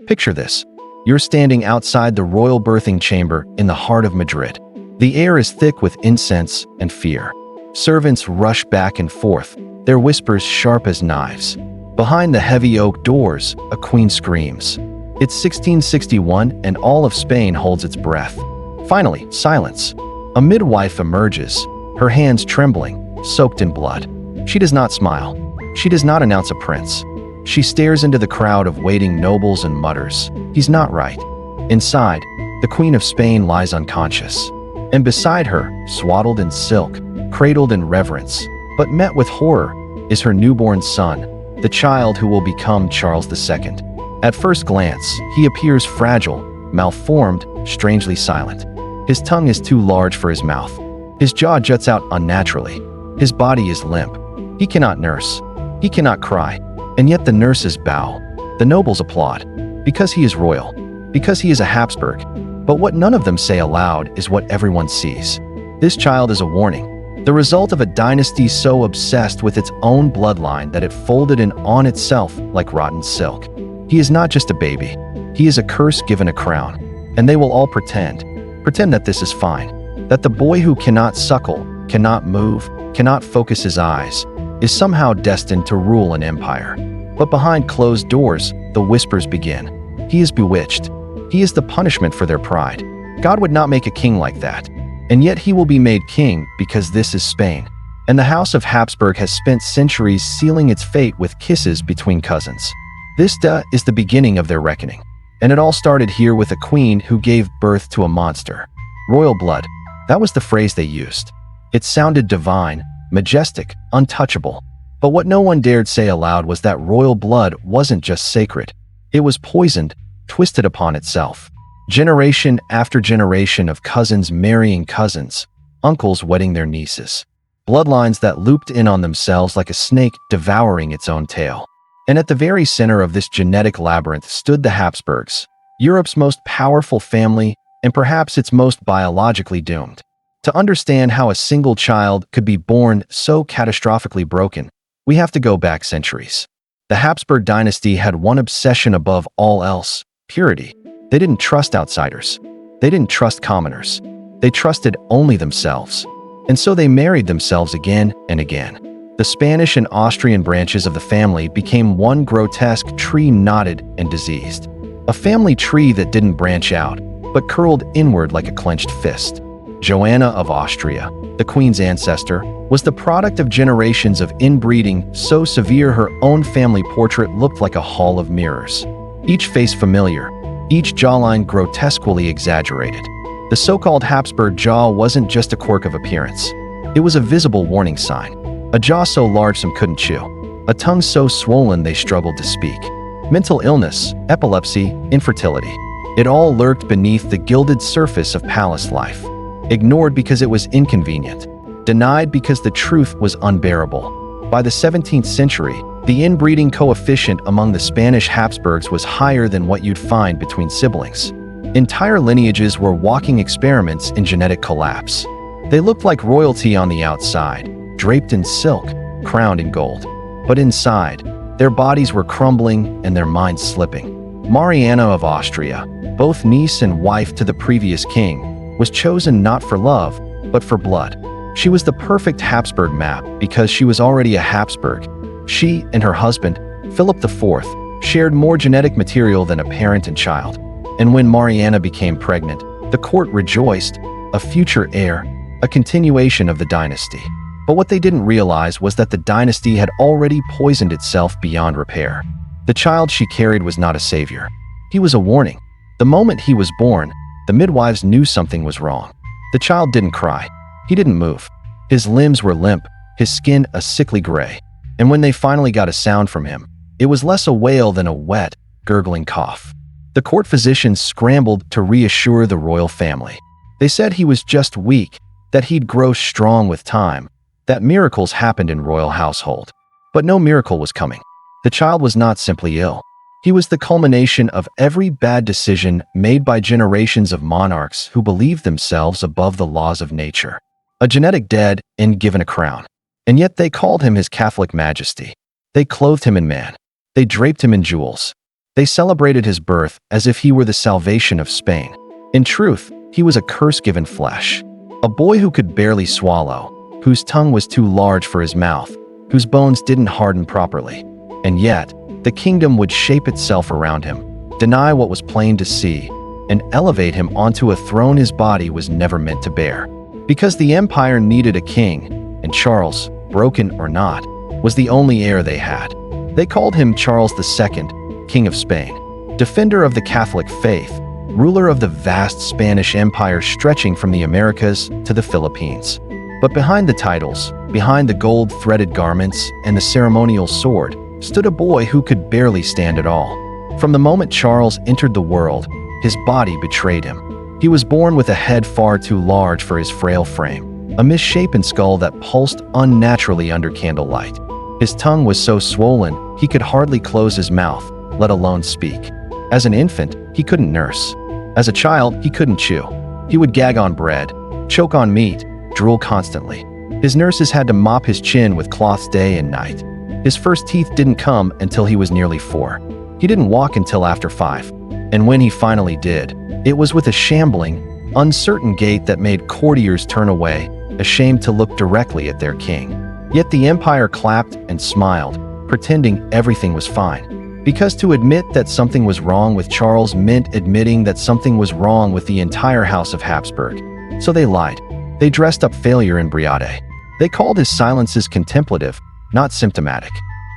Picture this. You're standing outside the royal birthing chamber in the heart of Madrid. The air is thick with incense and fear. Servants rush back and forth, their whispers sharp as knives. Behind the heavy oak doors, a queen screams. It's 1661 and all of Spain holds its breath. Finally, silence. A midwife emerges, her hands trembling, soaked in blood. She does not smile. She does not announce a prince. She stares into the crowd of waiting nobles and mutters, "He's not right." Inside, the Queen of Spain lies unconscious. And beside her, swaddled in silk, cradled in reverence, but met with horror, is her newborn son, the child who will become Charles II. At first glance, he appears fragile, malformed, strangely silent. His tongue is too large for his mouth. His jaw juts out unnaturally. His body is limp. He cannot nurse. He cannot cry. And yet the nurses bow. The nobles applaud. Because he is royal. Because he is a Habsburg. But what none of them say aloud is what everyone sees. This child is a warning. The result of a dynasty so obsessed with its own bloodline that it folded in on itself like rotten silk. He is not just a baby. He is a curse given a crown. And they will all pretend that this is fine. That the boy who cannot suckle, cannot move, cannot focus his eyes, is somehow destined to rule an empire. But behind closed doors, the whispers begin. He is bewitched. He is the punishment for their pride. God would not make a king like that. And yet he will be made king because this is Spain. And the House of Habsburg has spent centuries sealing its fate with kisses between cousins. This is the beginning of their reckoning. And it all started here with a queen who gave birth to a monster. Royal blood. That was the phrase they used. It sounded divine, majestic, untouchable. But what no one dared say aloud was that royal blood wasn't just sacred. It was poisoned, twisted upon itself. Generation after generation of cousins marrying cousins, uncles wedding their nieces. Bloodlines that looped in on themselves like a snake devouring its own tail. And at the very center of this genetic labyrinth stood the Habsburgs, Europe's most powerful family and perhaps its most biologically doomed. To understand how a single child could be born so catastrophically broken, we have to go back centuries. The Habsburg dynasty had one obsession above all else: purity. They didn't trust outsiders. They didn't trust commoners. They trusted only themselves. And so they married themselves again and again. The Spanish and Austrian branches of the family became one grotesque tree, knotted and diseased. A family tree that didn't branch out, but curled inward like a clenched fist. Joanna of Austria, the queen's ancestor, was the product of generations of inbreeding so severe her own family portrait looked like a hall of mirrors. Each face familiar, each jawline grotesquely exaggerated. The so-called Habsburg jaw wasn't just a quirk of appearance. It was a visible warning sign. A jaw so large some couldn't chew. A tongue so swollen they struggled to speak. Mental illness, epilepsy, infertility. It all lurked beneath the gilded surface of palace life. Ignored because it was inconvenient. Denied because the truth was unbearable. By the 17th century, the inbreeding coefficient among the Spanish Habsburgs was higher than what you'd find between siblings. Entire lineages were walking experiments in genetic collapse. They looked like royalty on the outside, draped in silk, crowned in gold. But inside, their bodies were crumbling and their minds slipping. Mariana of Austria, both niece and wife to the previous king, was chosen not for love, but for blood. She was the perfect Habsburg map because she was already a Habsburg. She and her husband, Philip IV, shared more genetic material than a parent and child. And when Mariana became pregnant, the court rejoiced, a future heir, a continuation of the dynasty. But what they didn't realize was that the dynasty had already poisoned itself beyond repair. The child she carried was not a savior. He was a warning. The moment he was born, the midwives knew something was wrong. The child didn't cry. He didn't move. His limbs were limp, his skin a sickly gray. And when they finally got a sound from him, it was less a wail than a wet, gurgling cough. The court physicians scrambled to reassure the royal family. They said he was just weak, that he'd grow strong with time, that miracles happened in royal household. But no miracle was coming. The child was not simply ill. He was the culmination of every bad decision made by generations of monarchs who believed themselves above the laws of nature. A genetic dead and given a crown. And yet they called him His Catholic Majesty. They clothed him in man. They draped him in jewels. They celebrated his birth as if he were the salvation of Spain. In truth, he was a curse given flesh. A boy who could barely swallow, whose tongue was too large for his mouth, whose bones didn't harden properly. And yet, the kingdom would shape itself around him, deny what was plain to see, and elevate him onto a throne his body was never meant to bear. Because the empire needed a king, and Charles, broken or not, was the only heir they had. They called him Charles II, King of Spain, defender of the Catholic faith, ruler of the vast Spanish Empire stretching from the Americas to the Philippines. But behind the titles, behind the gold-threaded garments and the ceremonial sword, stood a boy who could barely stand at all. From the moment Charles entered the world, his body betrayed him. He was born with a head far too large for his frail frame, a misshapen skull that pulsed unnaturally under candlelight. His tongue was so swollen he could hardly close his mouth, let alone speak. As an infant, he couldn't nurse. As a child, he couldn't chew. He would gag on bread, choke on meat, drool constantly. His nurses had to mop his chin with cloths day and night. His first teeth didn't come until he was nearly 4. He didn't walk until after 5. And when he finally did, it was with a shambling, uncertain gait that made courtiers turn away, ashamed to look directly at their king. Yet the empire clapped and smiled, pretending everything was fine. Because to admit that something was wrong with Charles meant admitting that something was wrong with the entire house of Habsburg. So they lied. They dressed up failure in Briade. They called his silences contemplative, not symptomatic.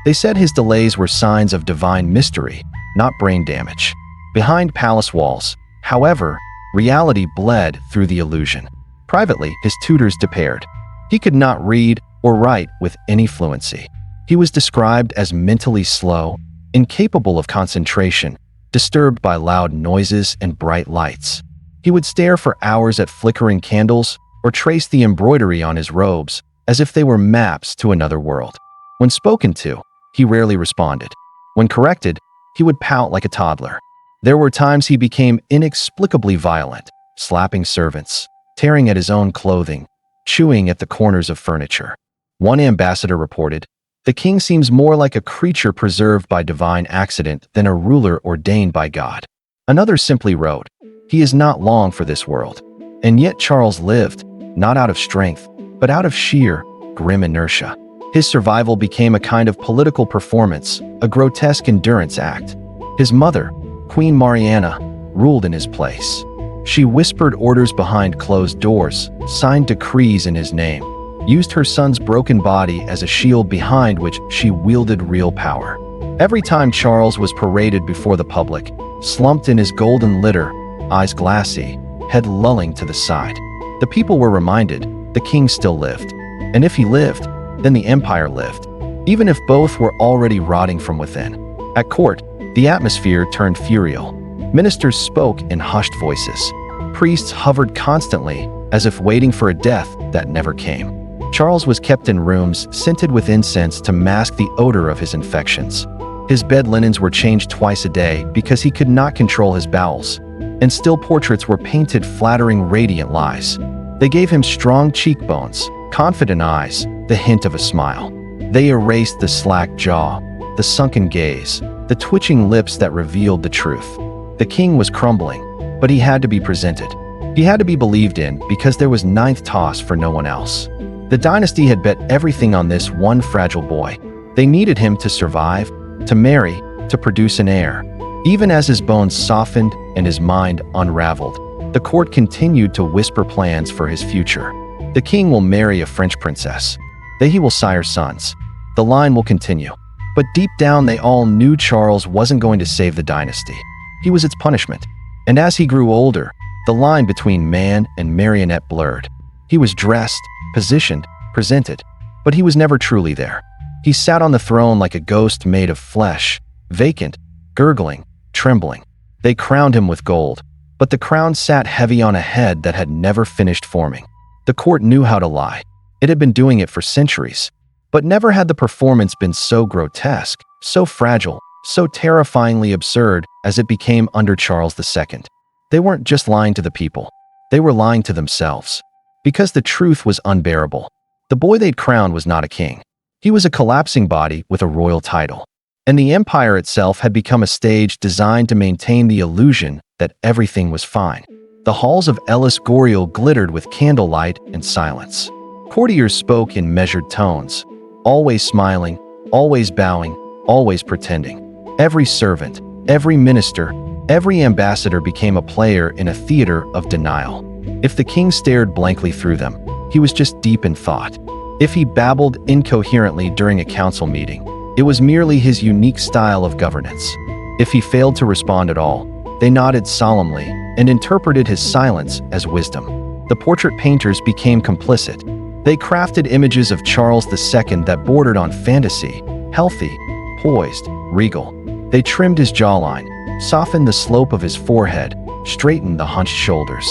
They said his delays were signs of divine mystery, not brain damage. Behind palace walls, however, reality bled through the illusion. Privately, his tutors despaired. He could not read or write with any fluency. He was described as mentally slow, incapable of concentration, disturbed by loud noises and bright lights. He would stare for hours at flickering candles or trace the embroidery on his robes as if they were maps to another world. When spoken to, he rarely responded. When corrected, he would pout like a toddler. There were times he became inexplicably violent, slapping servants, tearing at his own clothing, chewing at the corners of furniture. One ambassador reported, "The king seems more like a creature preserved by divine accident than a ruler ordained by God." Another simply wrote, "He is not long for this world." And yet Charles lived, not out of strength, but out of sheer, grim inertia. His survival became a kind of political performance, a grotesque endurance act. His mother, Queen Mariana, ruled in his place. She whispered orders behind closed doors, signed decrees in his name, used her son's broken body as a shield behind which she wielded real power. Every time Charles was paraded before the public, slumped in his golden litter, eyes glassy, head lolling to the side, the people were reminded the king still lived. And if he lived, then the empire lived, even if both were already rotting from within. At court, the atmosphere turned funereal. Ministers spoke in hushed voices. Priests hovered constantly, as if waiting for a death that never came. Charles was kept in rooms scented with incense to mask the odor of his infections. His bed linens were changed twice a day because he could not control his bowels, and still portraits were painted flattering radiant lies. They gave him strong cheekbones, confident eyes, the hint of a smile. They erased the slack jaw, the sunken gaze, the twitching lips that revealed the truth. The king was crumbling, but he had to be presented. He had to be believed in because there was ninth toss for no one else. The dynasty had bet everything on this one fragile boy. They needed him to survive, to marry, to produce an heir. Even as his bones softened and his mind unraveled, the court continued to whisper plans for his future. The king will marry a French princess. He will sire sons. The line will continue. But deep down they all knew Charles wasn't going to save the dynasty. He was its punishment. And as he grew older, the line between man and marionette blurred. He was dressed, positioned, presented, but he was never truly there. He sat on the throne like a ghost made of flesh, vacant, gurgling, trembling. They crowned him with gold, but the crown sat heavy on a head that had never finished forming. The court knew how to lie. It had been doing it for centuries, but never had the performance been so grotesque, so fragile, so terrifyingly absurd as it became under Charles II. They weren't just lying to the people. They were lying to themselves. Because the truth was unbearable. The boy they'd crowned was not a king. He was a collapsing body with a royal title. and the empire itself had become a stage designed to maintain the illusion that everything was fine. The halls of Elis Goriel glittered with candlelight and silence. Courtiers spoke in measured tones, always smiling, always bowing, always pretending. Every servant, every minister, every ambassador became a player in a theater of denial. If the king stared blankly through them, he was just deep in thought. If he babbled incoherently during a council meeting, it was merely his unique style of governance. If he failed to respond at all, they nodded solemnly and interpreted his silence as wisdom. The portrait painters became complicit. They crafted images of Charles II that bordered on fantasy, healthy, poised, regal. They trimmed his jawline, softened the slope of his forehead, straightened the hunched shoulders.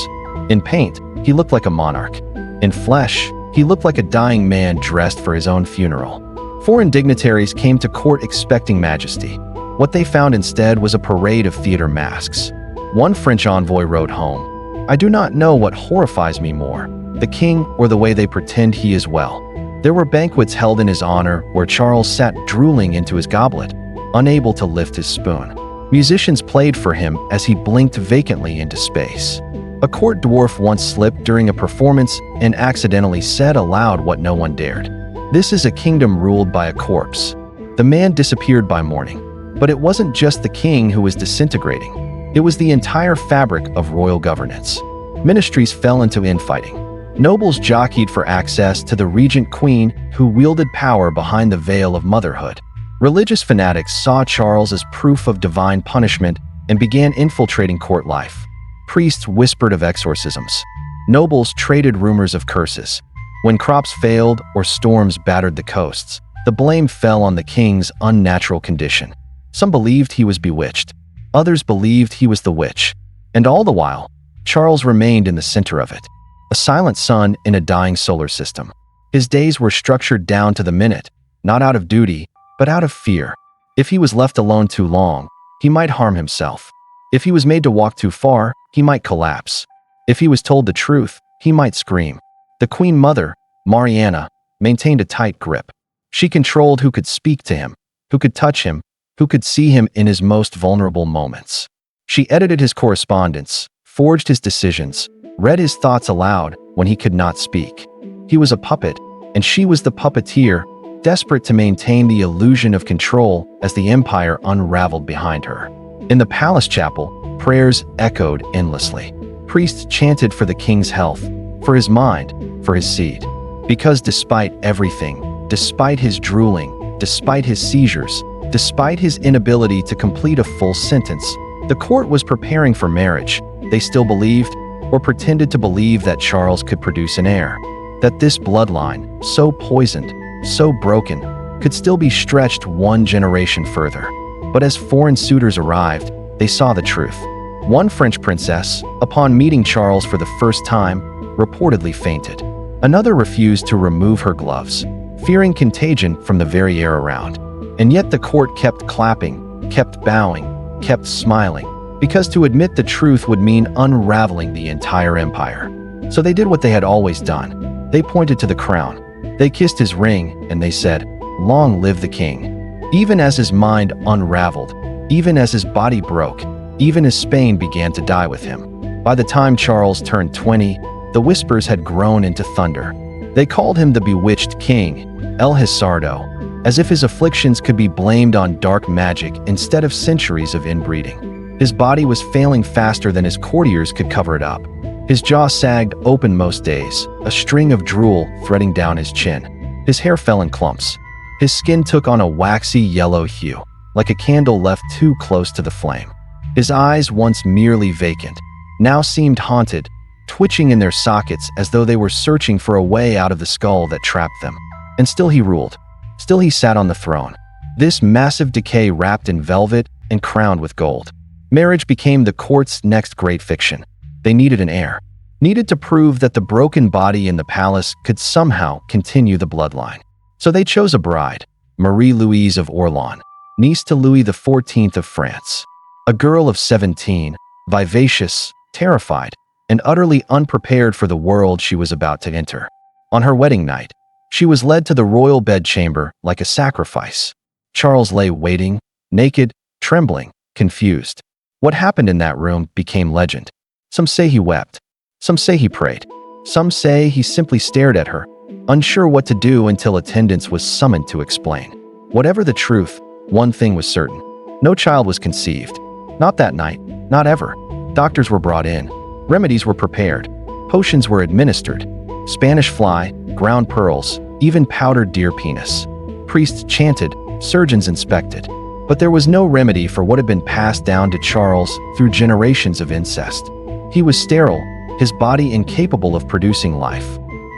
In paint, he looked like a monarch. In flesh, he looked like a dying man dressed for his own funeral. Foreign dignitaries came to court expecting majesty. What they found instead was a parade of theater masks. One French envoy wrote home, "I do not know what horrifies me more, the king or the way they pretend he is well." There were banquets held in his honor where Charles sat drooling into his goblet, unable to lift his spoon. Musicians played for him as he blinked vacantly into space. A court dwarf once slipped during a performance and accidentally said aloud what no one dared. "This is a kingdom ruled by a corpse." The man disappeared by morning. But it wasn't just the king who was disintegrating. It was the entire fabric of royal governance. Ministries fell into infighting. Nobles jockeyed for access to the regent queen who wielded power behind the veil of motherhood. Religious fanatics saw Charles as proof of divine punishment and began infiltrating court life. Priests whispered of exorcisms. Nobles traded rumors of curses. When crops failed or storms battered the coasts, the blame fell on the king's unnatural condition. Some believed he was bewitched. Others believed he was the witch. And all the while, Charles remained in the center of it, a silent sun in a dying solar system. His days were structured down to the minute, not out of duty, but out of fear. If he was left alone too long, he might harm himself. If he was made to walk too far, he might collapse. If he was told the truth, he might scream. The Queen Mother, Mariana, maintained a tight grip. She controlled who could speak to him, who could touch him, who could see him in his most vulnerable moments. She edited his correspondence, forged his decisions, read his thoughts aloud when he could not speak. He was a puppet, and she was the puppeteer, desperate to maintain the illusion of control as the empire unraveled behind her. In the palace chapel, prayers echoed endlessly. Priests chanted for the king's health, for his mind, for his seed. Because despite everything, despite his drooling, despite his seizures, despite his inability to complete a full sentence, the court was preparing for marriage. They still believed, or pretended to believe, that Charles could produce an heir. That this bloodline, so poisoned, so broken, could still be stretched one generation further. But as foreign suitors arrived, they saw the truth. One French princess, upon meeting Charles for the first time, reportedly fainted. Another refused to remove her gloves, fearing contagion from the very air around. And yet the court kept clapping, kept bowing, kept smiling, because to admit the truth would mean unraveling the entire empire. So they did what they had always done. They pointed to the crown. They kissed his ring, and they said, "Long live the king." Even as his mind unraveled, even as his body broke, even as Spain began to die with him. By the time Charles turned 20, the whispers had grown into thunder. They called him the Bewitched King, El Hisardo, as if his afflictions could be blamed on dark magic instead of centuries of inbreeding. His body was failing faster than his courtiers could cover it up. His jaw sagged open most days, a string of drool threading down his chin. His hair fell in clumps. His skin took on a waxy yellow hue, like a candle left too close to the flame. His eyes, once merely vacant, now seemed haunted, twitching in their sockets as though they were searching for a way out of the skull that trapped them. And still he ruled. Still he sat on the throne. This massive decay wrapped in velvet and crowned with gold. Marriage became the court's next great fiction. They needed an heir. Needed to prove that the broken body in the palace could somehow continue the bloodline. So they chose a bride, Marie-Louise of Orleans, niece to Louis XIV of France. A girl of 17, vivacious, terrified, and utterly unprepared for the world she was about to enter. On her wedding night, she was led to the royal bedchamber like a sacrifice. Charles lay waiting, naked, trembling, confused. What happened in that room became legend. Some say he wept. Some say he prayed. Some say he simply stared at her, unsure what to do until attendants was summoned to explain. Whatever the truth, one thing was certain. No child was conceived. Not that night, not ever. Doctors were brought in. Remedies were prepared. Potions were administered. Spanish fly, ground pearls, even powdered deer penis. Priests chanted, surgeons inspected. But there was no remedy for what had been passed down to Charles through generations of incest. He was sterile, his body incapable of producing life.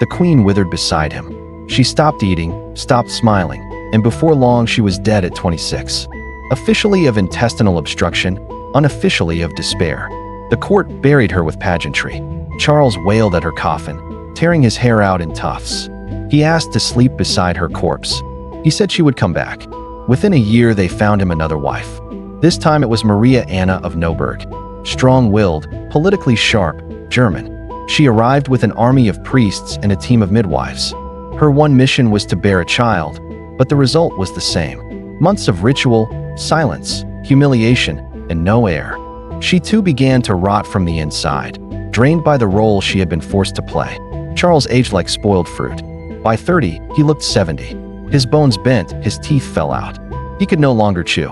The queen withered beside him. She stopped eating, stopped smiling, and before long she was dead at 26. Officially of intestinal obstruction, unofficially of despair. The court buried her with pageantry. Charles wailed at her coffin, tearing his hair out in tufts. He asked to sleep beside her corpse. He said she would come back. Within a year they found him another wife. This time it was Mariana of Neuburg. Strong-willed, politically sharp, German. She arrived with an army of priests and a team of midwives. Her one mission was to bear a child, but the result was the same. Months of ritual, silence, humiliation, and no heir. She too began to rot from the inside, drained by the role she had been forced to play. Charles aged like spoiled fruit. By 30, he looked 70. His bones bent, his teeth fell out. He could no longer chew.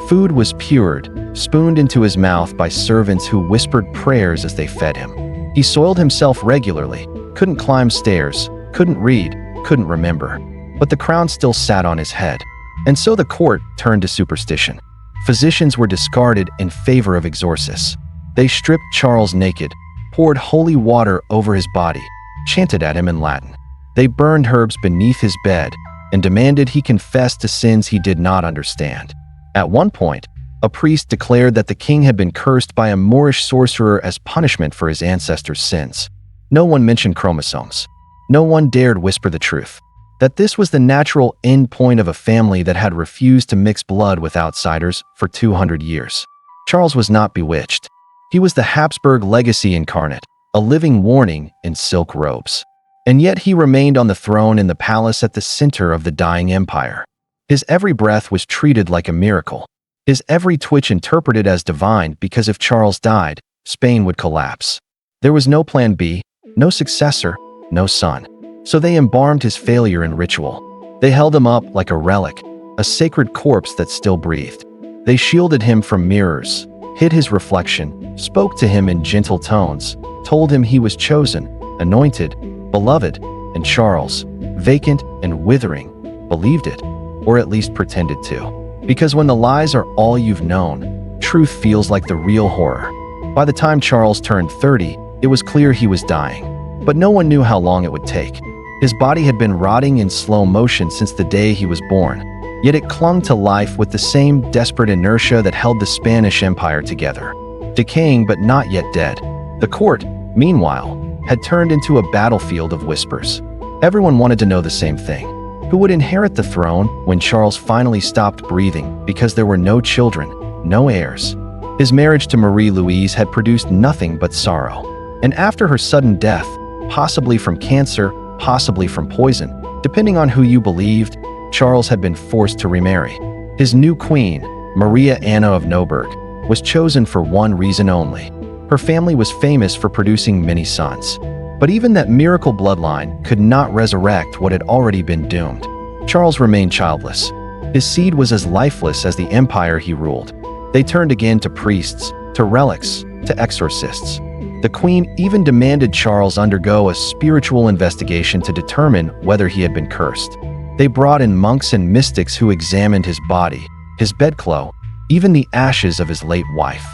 Food was pured, spooned into his mouth by servants who whispered prayers as they fed him. He soiled himself regularly, couldn't climb stairs, couldn't read, couldn't remember. But the crown still sat on his head. And so the court turned to superstition. Physicians were discarded in favor of exorcists. They stripped Charles naked, poured holy water over his body, chanted at him in Latin. They burned herbs beneath his bed and demanded he confess to sins he did not understand. At one point, a priest declared that the king had been cursed by a Moorish sorcerer as punishment for his ancestors' sins. No one mentioned chromosomes. No one dared whisper the truth. That this was the natural end point of a family that had refused to mix blood with outsiders for 200 years. Charles was not bewitched. He was the Habsburg legacy incarnate, a living warning in silk robes. And yet he remained on the throne in the palace at the center of the dying empire. His every breath was treated like a miracle. His every twitch interpreted as divine because if Charles died, Spain would collapse. There was no plan B, no successor, no son. So they embalmed his failure in ritual. They held him up like a relic, a sacred corpse that still breathed. They shielded him from mirrors, hid his reflection, spoke to him in gentle tones, told him he was chosen, anointed, beloved, and Charles, vacant and withering, believed it, or at least pretended to. Because when the lies are all you've known, truth feels like the real horror. By the time Charles turned 30, it was clear he was dying. But no one knew how long it would take. His body had been rotting in slow motion since the day he was born, yet it clung to life with the same desperate inertia that held the Spanish Empire together. Decaying but not yet dead. The court, meanwhile, had turned into a battlefield of whispers. Everyone wanted to know the same thing. Who would inherit the throne when Charles finally stopped breathing because there were no children, no heirs? His marriage to Marie-Louise had produced nothing but sorrow. And after her sudden death, possibly from cancer, possibly from poison, depending on who you believed, Charles had been forced to remarry. His new queen, Mariana of Neuburg, was chosen for one reason only. Her family was famous for producing many sons. But even that miracle bloodline could not resurrect what had already been doomed. Charles remained childless. His seed was as lifeless as the empire he ruled. They turned again to priests, to relics, to exorcists. The queen even demanded Charles undergo a spiritual investigation to determine whether he had been cursed. They brought in monks and mystics who examined his body, his bedclothes, even the ashes of his late wife.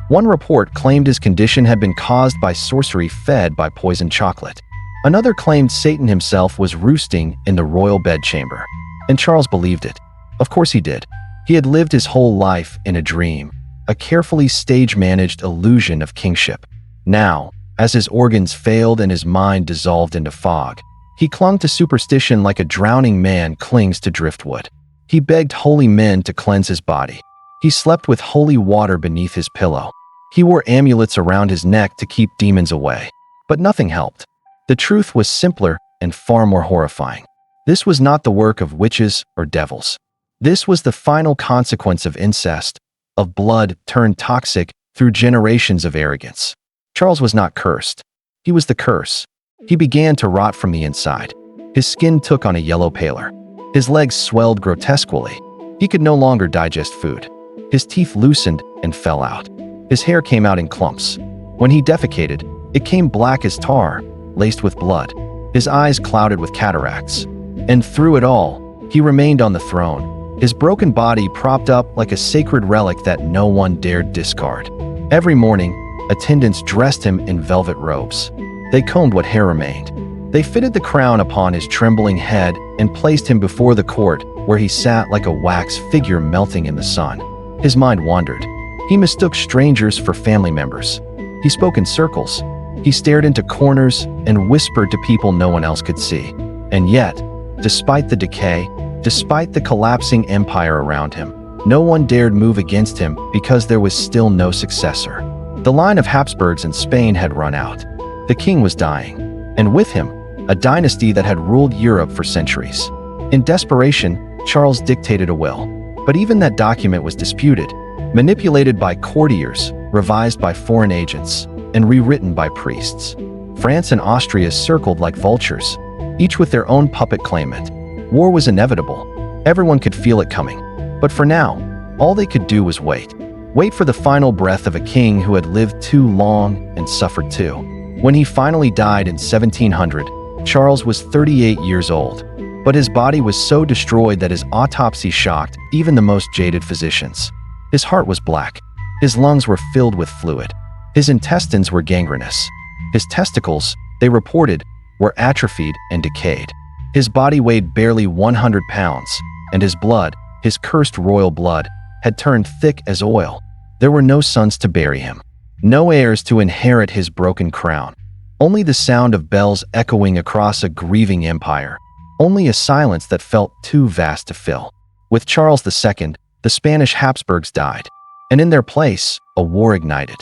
One report claimed his condition had been caused by sorcery fed by poisoned chocolate. Another claimed Satan himself was roosting in the royal bedchamber. And Charles believed it. Of course he did. He had lived his whole life in a dream, a carefully stage-managed illusion of kingship. Now, as his organs failed and his mind dissolved into fog, he clung to superstition like a drowning man clings to driftwood. He begged holy men to cleanse his body. He slept with holy water beneath his pillow. He wore amulets around his neck to keep demons away. But nothing helped. The truth was simpler and far more horrifying. This was not the work of witches or devils. This was the final consequence of incest, of blood turned toxic through generations of arrogance. Charles was not cursed. He was the curse. He began to rot from the inside. His skin took on a yellow pallor. His legs swelled grotesquely. He could no longer digest food. His teeth loosened and fell out. His hair came out in clumps. When he defecated, it came black as tar, laced with blood. His eyes clouded with cataracts. And through it all, he remained on the throne, his broken body propped up like a sacred relic that no one dared discard. Every morning, attendants dressed him in velvet robes. They combed what hair remained. They fitted the crown upon his trembling head and placed him before the court, where he sat like a wax figure melting in the sun. His mind wandered. He mistook strangers for family members. He spoke in circles. He stared into corners and whispered to people no one else could see. And yet, despite the decay, despite the collapsing empire around him, no one dared move against him because there was still no successor. The line of Habsburgs in Spain had run out. The king was dying, and with him, a dynasty that had ruled Europe for centuries. In desperation, Charles dictated a will. But even that document was disputed, manipulated by courtiers, revised by foreign agents, and rewritten by priests. France and Austria circled like vultures, each with their own puppet claimant. War was inevitable. Everyone could feel it coming. But for now, all they could do was wait. Wait for the final breath of a king who had lived too long and suffered too. When he finally died in 1700, Charles was 38 years old. But his body was so destroyed that his autopsy shocked even the most jaded physicians. His heart was black. His lungs were filled with fluid. His intestines were gangrenous. His testicles, they reported, were atrophied and decayed. His body weighed barely 100 pounds, and his blood, his cursed royal blood, had turned thick as oil. There were no sons to bury him, no heirs to inherit his broken crown. Only the sound of bells echoing across a grieving empire. Only a silence that felt too vast to fill. With Charles II, the Spanish Habsburgs died, and in their place, a war ignited.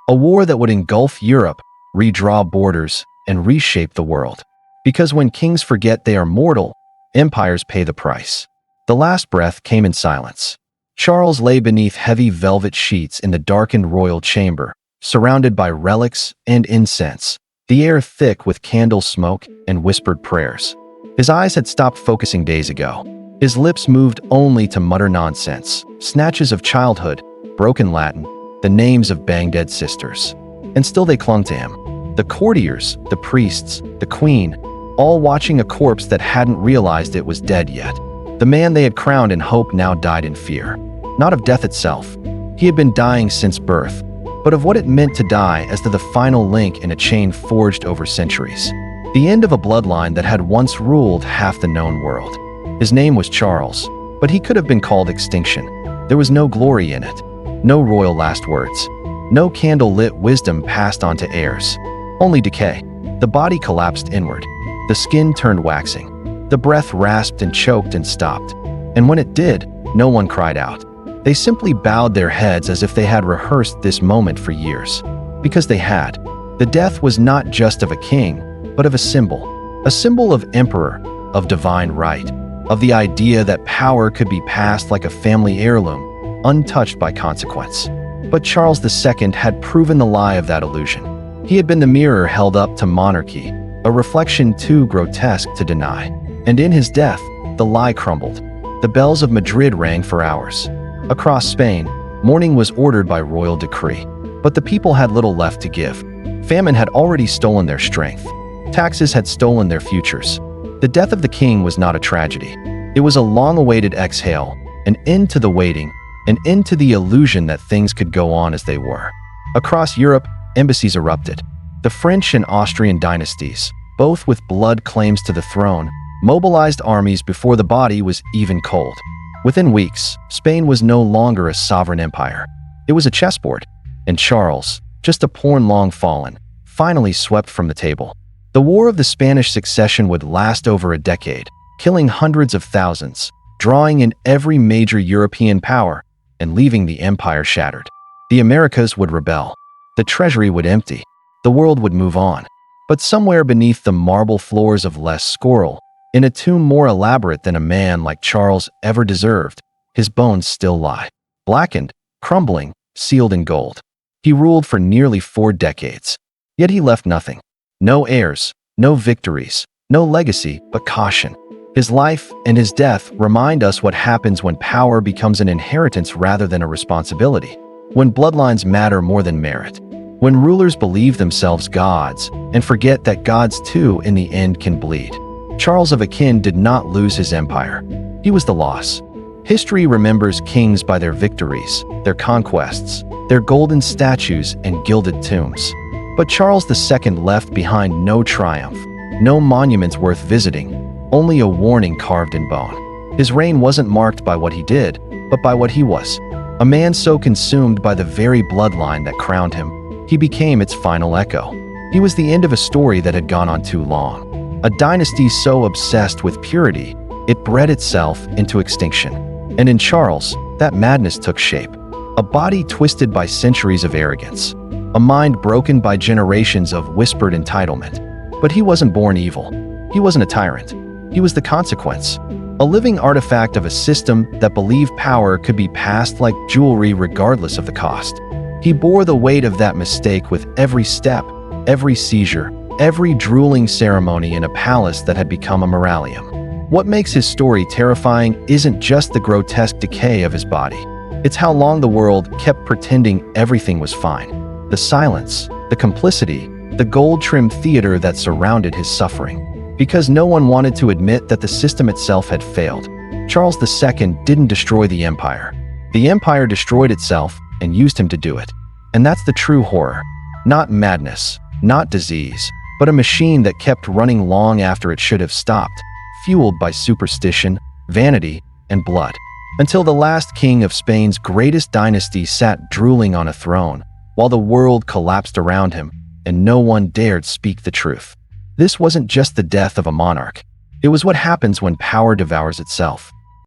A war that would engulf Europe, redraw borders, and reshape the world. Because when kings forget they are mortal, empires pay the price. The last breath came in silence. Charles lay beneath heavy velvet sheets in the darkened royal chamber, surrounded by relics and incense, the air thick with candle smoke and whispered prayers. His eyes had stopped focusing days ago. His lips moved only to mutter nonsense, snatches of childhood, broken Latin, the names of bang-dead sisters. And still they clung to him. The courtiers, the priests, the queen, all watching a corpse that hadn't realized it was dead yet. The man they had crowned in hope now died in fear. Not of death itself. He had been dying since birth, but of what it meant to die as the final link in a chain forged over centuries. The end of a bloodline that had once ruled half the known world. His name was Charles, but he could have been called extinction. There was no glory in it, no royal last words, no candle-lit wisdom passed on to heirs. Only decay. The body collapsed inward. The skin turned waxing. The breath rasped and choked and stopped. And when it did, no one cried out. They simply bowed their heads as if they had rehearsed this moment for years. Because they had. The death was not just of a king, but of a symbol of emperor, of divine right, of the idea that power could be passed like a family heirloom, untouched by consequence. But Charles II had proven the lie of that illusion. He had been the mirror held up to monarchy, a reflection too grotesque to deny. And in his death, the lie crumbled. The bells of Madrid rang for hours. Across Spain, mourning was ordered by royal decree. But the people had little left to give. Famine had already stolen their strength. Taxes had stolen their futures. The death of the king was not a tragedy. It was a long-awaited exhale, an end to the waiting, an end to the illusion that things could go on as they were. Across Europe, embassies erupted. The French and Austrian dynasties, both with blood claims to the throne, mobilized armies before the body was even cold. Within weeks, Spain was no longer a sovereign empire. It was a chessboard, and Charles, just a pawn long fallen, finally swept from the table. The War of the Spanish Succession would last over a decade, killing hundreds of thousands, drawing in every major European power, and leaving the empire shattered. The Americas would rebel. The treasury would empty. The world would move on. But somewhere beneath the marble floors of Les Squirrel, in a tomb more elaborate than a man like Charles ever deserved, his bones still lie, blackened, crumbling, sealed in gold. He ruled for nearly 4 decades. Yet he left nothing. No heirs, no victories, no legacy, but caution. His life and his death remind us what happens when power becomes an inheritance rather than a responsibility. When bloodlines matter more than merit. When rulers believe themselves gods and forget that gods too in the end can bleed. Charles of Akin did not lose his empire. He was the loss. History remembers kings by their victories, their conquests, their golden statues and gilded tombs. But Charles II left behind no triumph, no monuments worth visiting, only a warning carved in bone. His reign wasn't marked by what he did, but by what he was. A man so consumed by the very bloodline that crowned him, he became its final echo. He was the end of a story that had gone on too long. A dynasty so obsessed with purity, it bred itself into extinction. And in Charles, that madness took shape. A body twisted by centuries of arrogance. A mind broken by generations of whispered entitlement. But he wasn't born evil. He wasn't a tyrant. He was the consequence. A living artifact of a system that believed power could be passed like jewelry regardless of the cost. He bore the weight of that mistake with every step, every seizure, every drooling ceremony in a palace that had become a mausoleum. What makes his story terrifying isn't just the grotesque decay of his body. It's how long the world kept pretending everything was fine. The silence, the complicity, the gold-trimmed theater that surrounded his suffering. Because no one wanted to admit that the system itself had failed. Charles II didn't destroy the empire. The empire destroyed itself and used him to do it. And that's the true horror. Not madness, not disease, but a machine that kept running long after it should have stopped, fueled by superstition, vanity, and blood. Until the last king of Spain's greatest dynasty sat drooling on a throne, while the world collapsed around him, and no one dared speak the truth. This wasn't just the death of a monarch. It was what happens when power devours itself.